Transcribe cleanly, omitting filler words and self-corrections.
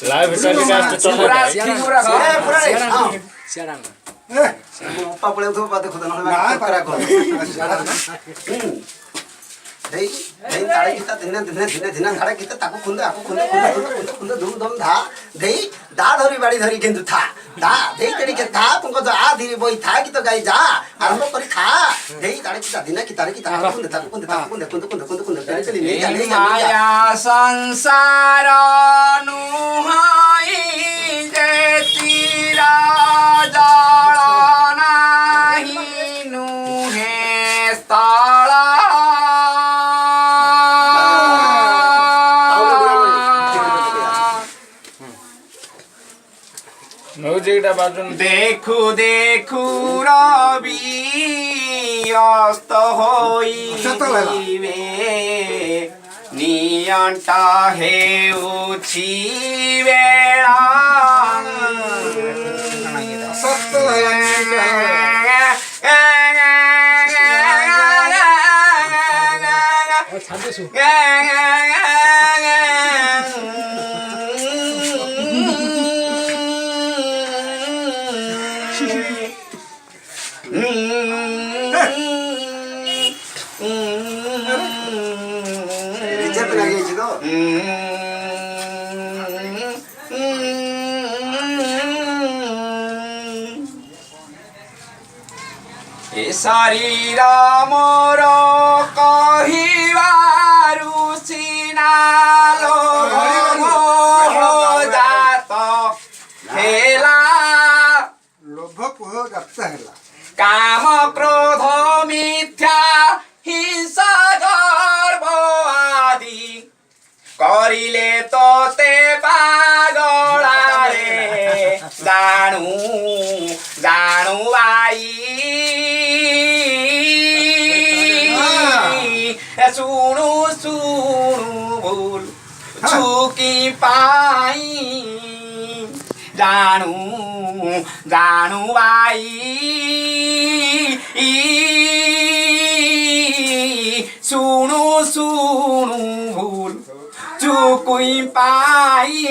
live telecast चल रहा है ओप्पा पळे उठो बात खुदा ना करा को देई देई ताळे किता दिना ताळे किता ताको खुंद आको खुंद धूम धूम धा देई दा धरी बाड़ी धरी केंदु था दा देई तड़ी के था पंको जो आ धीरे बोई था कि तो गाई जा आरंभ करी था देई ताळे किता दिना कि तारे किता खुंद चली नहीं माया संसार नुहाई जे तीरा जल नाही नुहे स्थल म्यूजिक टा बाजुन देखु देखु रवि अस्त होइबे नियंटा हेउछि बेला शरीर मोर कहिबारु सिना लोभ जात हेला लोभ कोह जात हेला काम क्रोध मिथ्या हिंसा गर्व आदि करिले तोते पागला रे जानू जानू आई सुनु सुनु भूल चुकी पाई जानू जानू आई सुनु सुनु भूल चुकी पाई